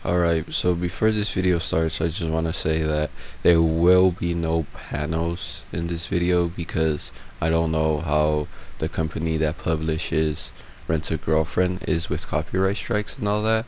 Alright, so before this video starts, I just want to say that there will be no panels in this video because I don't know how the company that publishes Rent a Girlfriend is with copyright strikes and all that,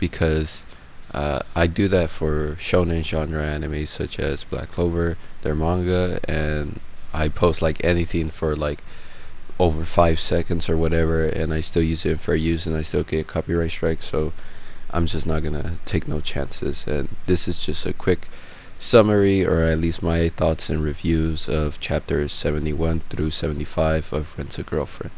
because I do that for shonen genre anime such as Black Clover, their manga, and I post like anything for like over 5 seconds or whatever, and I still use it for use and I still get copyright strikes. So I'm just not gonna take no chances, and this is just a quick summary, or at least my thoughts and reviews of chapters 71 through 75 of Rent a Girlfriend.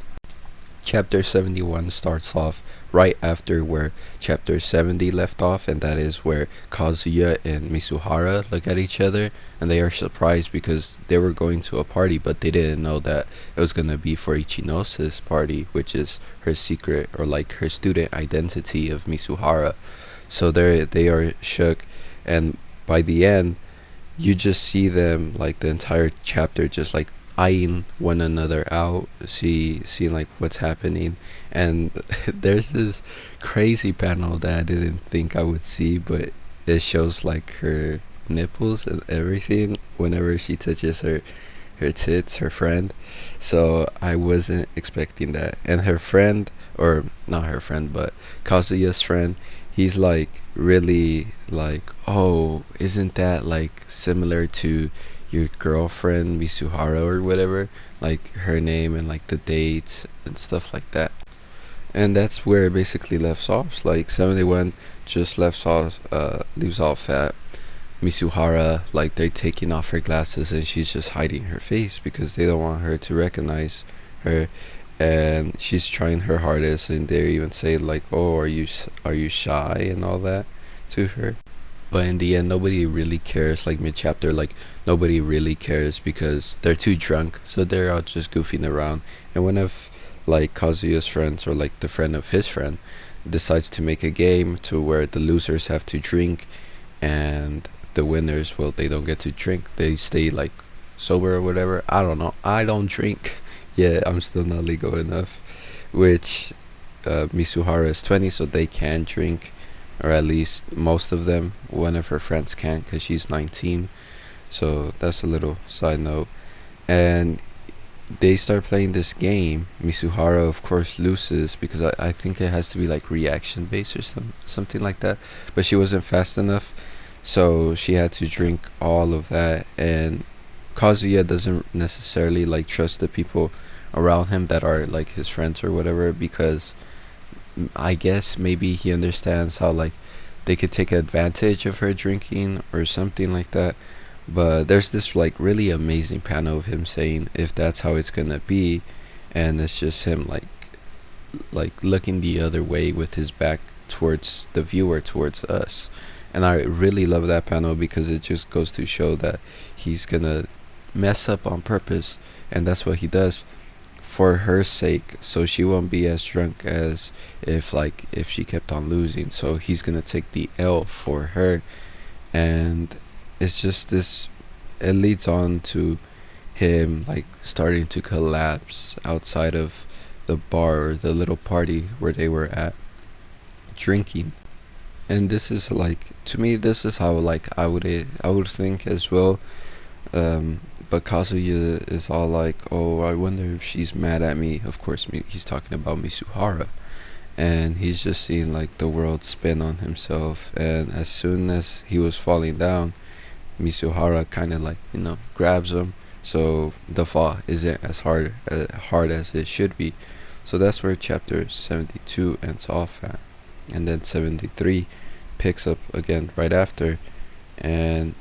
Chapter 71 starts off right after where chapter 70 left off, and that is where Kazuya and Misuhara look at each other and they are surprised because they were going to a party, but they didn't know that it was going to be for Ichinoses party, which is her secret, or like her student identity of Misuhara. So they are shook, and by the end you just see them, like the entire chapter, just like eyeing one another out, seeing like what's happening. And there's this crazy panel that I didn't think I would see, but it shows like her nipples and everything whenever she touches her tits, her friend. So I wasn't expecting that. And her friend, or not her friend, but Kazuya's friend, he's like really like, oh, isn't that like similar to your girlfriend Misuhara or whatever, like her name and like the dates and stuff like that. And that's where it basically left off. Like 71 just leaves off at Misuhara, like they're taking off her glasses and she's just hiding her face because they don't want her to recognize her, and she's trying her hardest, and they even say like, oh, are you shy and all that to her. But in the end, nobody really cares. Like mid chapter, like nobody really cares because they're too drunk, so they're out just goofing around. And one of like Kazuya's friends, or like the friend of his friend, decides to make a game to where the losers have to drink, and the winners, well, they don't get to drink. They stay like sober or whatever. I don't know. I don't drink. Yeah, I'm still not legal enough. Which Misuhara is 20, so they can drink, or at least most of them. One of her friends can't because she's 19. So that's a little side note. And they start playing this game. Misuhara, of course, loses because I think it has to be like reaction based or something like that. But she wasn't fast enough, so she had to drink all of that. And Kazuya doesn't necessarily like trust the people around him that are like his friends or whatever, because I guess maybe he understands how like they could take advantage of her drinking or something like that. But there's this like really amazing panel of him saying if that's how it's gonna be, and it's just him like looking the other way with his back towards the viewer, towards us. And I really love that panel because it just goes to show that he's gonna mess up on purpose, and that's what he does for her sake, so she won't be as drunk as if she kept on losing. So he's gonna take the L for her, and it's just this, it leads on to him like starting to collapse outside of the bar, or the little party where they were at drinking. And this is like, to me, this is how like I would think as well. But Kazuya is all like, oh, I wonder if she's mad at me. Of course, he's talking about Misuhara, and he's just seeing like the world spin on himself. And as soon as he was falling down, Misuhara kind of like, grabs him, so the fall isn't as hard as it should be. So that's where chapter 72 ends off at, and then 73 picks up again right after, and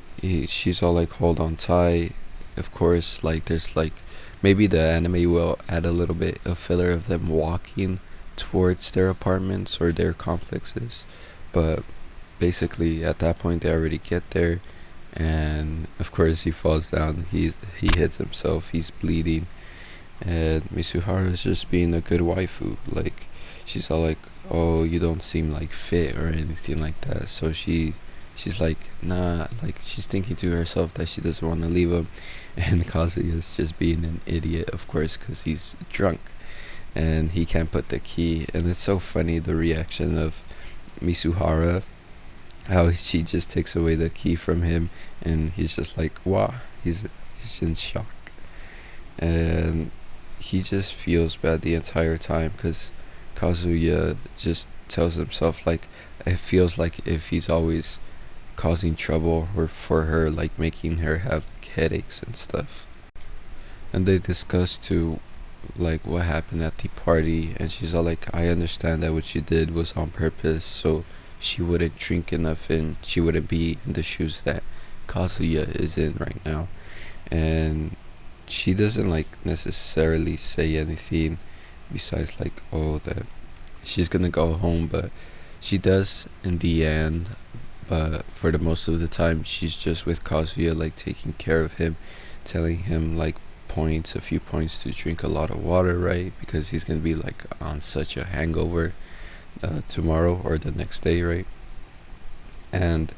she's all like, hold on tight. Of course, like there's like, maybe the anime will add a little bit of filler of them walking towards their apartments or their complexes, but basically at that point they already get there. And of course he falls down, he hits himself, he's bleeding, and Misuhara is just being a good waifu. Like she's all like, oh, you don't seem like fit or anything like that. So she's like, nah, like she's thinking to herself that she doesn't want to leave him. And Kazuya is just being an idiot, of course, because he's drunk and he can't put the key. And it's so funny, the reaction of Misuhara how she just takes away the key from him, and he's just like, wow, he's in shock. And he just feels bad the entire time because Kazuya just tells himself like it feels like if he's always causing trouble or for her, like making her have like headaches and stuff. And they discuss too like what happened at the party, and she's all like, I understand that what she did was on purpose so she wouldn't drink enough and she wouldn't be in the shoes that Kazuya is in right now. And she doesn't like necessarily say anything besides like, oh, that she's gonna go home, but she does in the end. But for the most of the time, she's just with Kazuya, like taking care of him, telling him like a few points to drink a lot of water, right? Because he's gonna be like on such a hangover tomorrow or the next day, right? And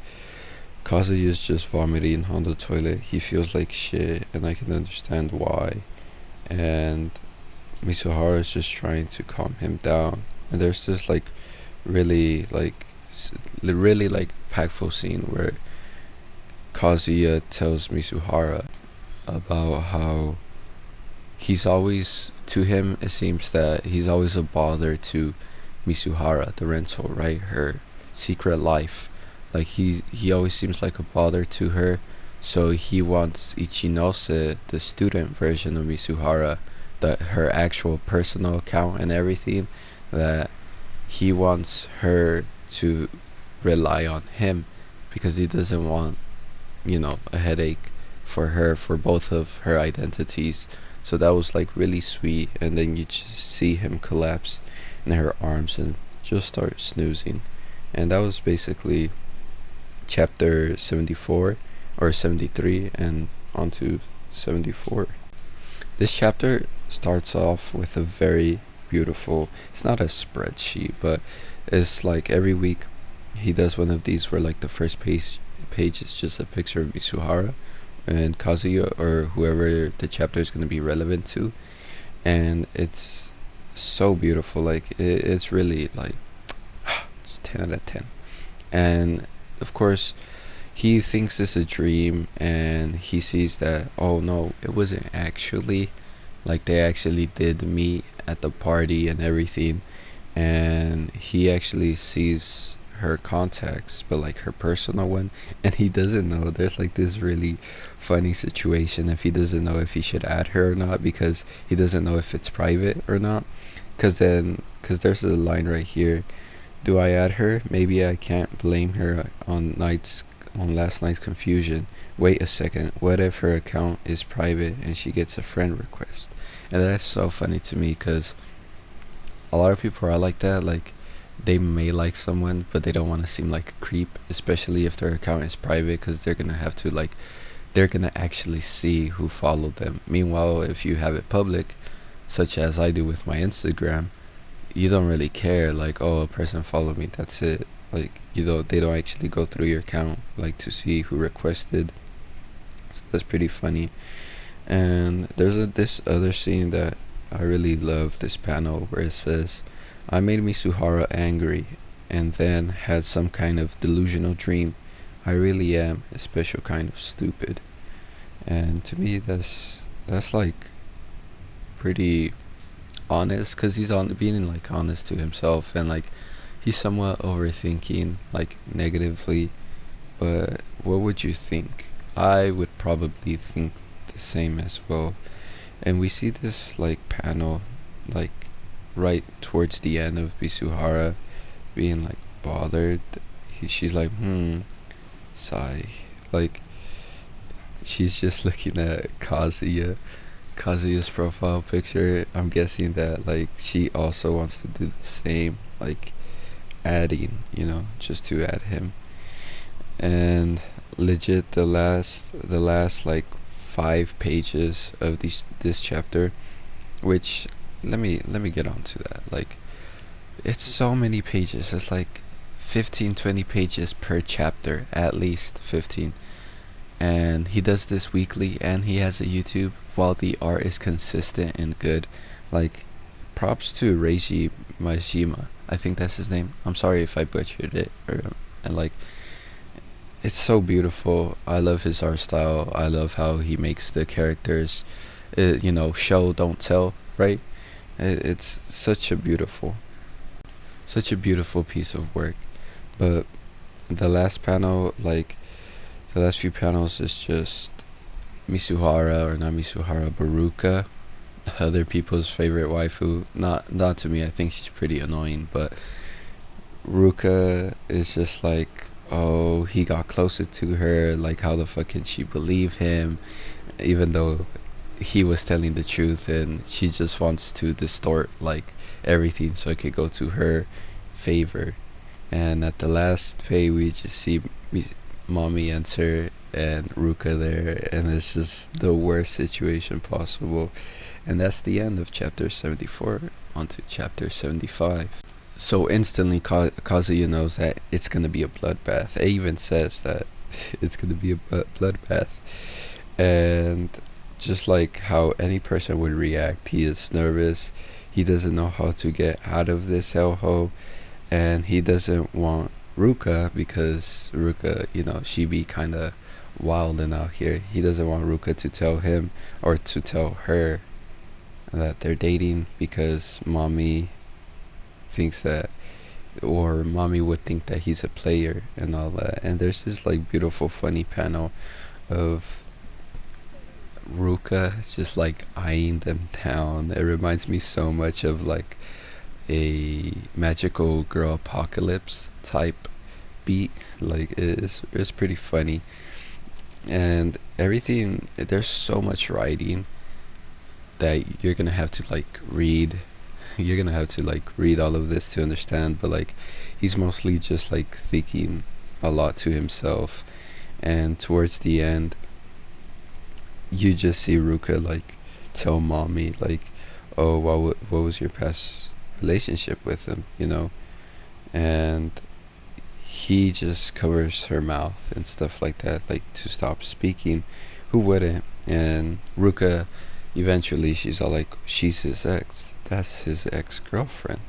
Kazuya is just vomiting on the toilet. He feels like shit, and I can understand why. And Mizuhara is just trying to calm him down. And there's this like really like really like impactful scene where Kazuya tells Mizuhara about how he's always, to him it seems that he's always a bother to Mizuhara, the rental, right? Her secret life. Like he always seems like a bother to her. So he wants Ichinose, the student version of Mizuhara, her actual personal account and everything, that he wants her to rely on him because he doesn't want, a headache for her, for both of her identities. So that was like really sweet. And then you just see him collapse in her arms and just start snoozing. And that was basically chapter 74 or 73 and on to 74. This chapter starts off with a very beautiful, it's not a spreadsheet, but it's like every week he does one of these where like the first page is just a picture of Mizuhara and Kazuya or whoever the chapter is going to be relevant to, and it's so beautiful. Like it's really like it's 10 out of 10. And of course he thinks it's a dream, and he sees that, oh no, it wasn't actually, like they actually did meet at the party and everything. And he actually sees her contacts, but like her personal one, and he doesn't know. There's like this really funny situation if he doesn't know if he should add her or not, because he doesn't know if it's private or not. Because there's a line right here, do I add her? Maybe I can't blame her on last night's confusion. Wait a second, what if her account is private and she gets a friend request? And that's so funny to me because a lot of people are like that. Like they may like someone, but they don't want to seem like a creep, especially if their account is private, because they're gonna have to like, they're gonna actually see who followed them. Meanwhile, if you have it public, such as I do with my Instagram, you don't really care, like, oh, a person followed me, that's it. Like, they don't actually go through your account like to see who requested. So that's pretty funny. And there's this other scene that I really love, this panel where it says, I made Mizuhara angry and then had some kind of delusional dream. I really am a special kind of stupid. And to me that's like pretty honest, because he's on being like honest to himself, and like he's somewhat overthinking like negatively. But what would you think? I would probably think the same as well. And we see this like panel like right towards the end of Bisuhara being like bothered. She's like, sigh. Like she's just looking at Kazuya's profile picture. I'm guessing that like she also wants to do the same, like adding, just to add him. And legit, the last like 5 pages of this chapter, which let me get on to that. Like it's so many pages. It's like 15-20 pages per chapter, at least 15. And he does this weekly, and he has a YouTube, while the art is consistent and good. Like props to Reiji Majima, I think that's his name. I'm sorry if I butchered it, and like it's so beautiful. I love his art style. I love how he makes the characters, show don't tell, right? It's such a beautiful piece of work. But the last panel, like the last few panels, is just Misuhara, or not Misuhara, Baruka, other people's favorite waifu. Not to me. I think she's pretty annoying, but Ruka is just like, oh, he got closer to her. Like, how the fuck can she believe him, even though he was telling the truth, and she just wants to distort like everything so it could go to her favor. And at the last page, we just see mommy enter and Ruka there, and it's just the worst situation possible. And that's the end of chapter 74. On to chapter 75. So instantly, Kazuya knows that it's gonna be a bloodbath. It even says that it's gonna be a bloodbath, and just like how any person would react, he is nervous. He doesn't know how to get out of this hellhole, and he doesn't want Ruka, because Ruka, she be kind of wilding out here. He doesn't want Ruka to tell him or to tell her that they're dating, because mommy thinks that, or mommy would think that he's a player and all that. And there's this like beautiful funny panel of Ruka just like eyeing them down. It reminds me so much of like a magical girl apocalypse type beat. Like it's pretty funny, and everything, there's so much writing that you're gonna have to like read. You're gonna have to like read all of this to understand, but like he's mostly just like thinking a lot to himself. And towards the end, you just see Ruka like tell mommy like, oh, what was your past relationship with him, and he just covers her mouth and stuff like that, like to stop speaking. Who wouldn't? And Ruka, eventually she's all like, she's his ex, that's his ex-girlfriend.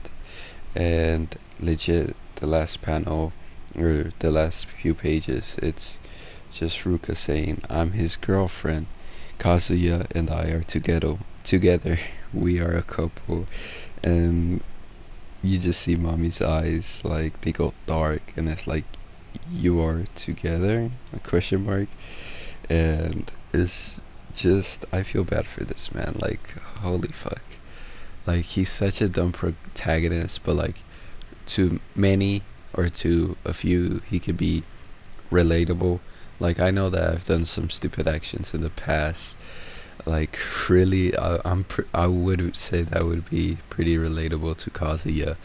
And legit, the last panel, or the last few pages, it's just Ruka saying, I'm his girlfriend, Kazuya and I are together, we are a couple. And you just see mommy's eyes, like they go dark, and it's like, you are together, a question mark. And it's just, I feel bad for this man. Like, holy fuck, like he's such a dumb protagonist, but like to many, or to a few, he could be relatable. Like, I know that I've done some stupid actions in the past. Like, really, I would say that would be pretty relatable to Kazuya.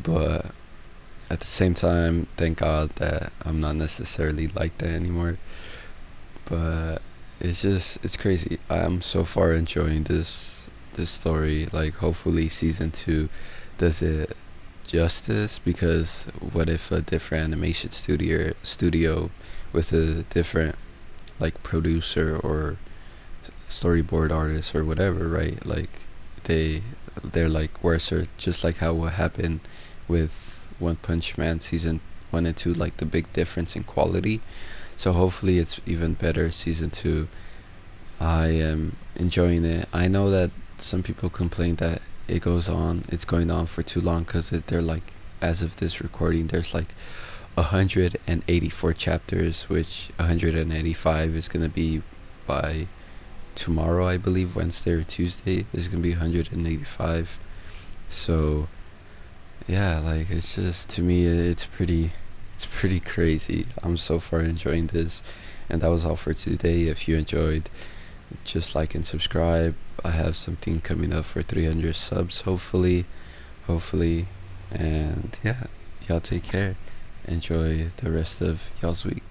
But at the same time, thank God that I'm not necessarily like that anymore. But it's crazy. I'm so far enjoying this story. Like, hopefully season 2 does it justice, because what if a different animation studio with a different like producer or storyboard artist or whatever, right? Like they're like worse, or just like how what happened with One Punch Man season 1 and 2, like the big difference in quality. So hopefully it's even better season 2. I am enjoying it. I know that some people complain that it's going on for too long, because they're like, as of this recording, there's like 184 chapters, which 185 is gonna be by tomorrow, I believe, Wednesday or Tuesday. There's gonna be 185. So yeah, like it's just, to me, it's pretty crazy. I'm so far enjoying this. And that was all for today. If you enjoyed, just like and subscribe. I have something coming up for 300 subs, hopefully. And yeah, y'all take care. Enjoy the rest of y'all's week.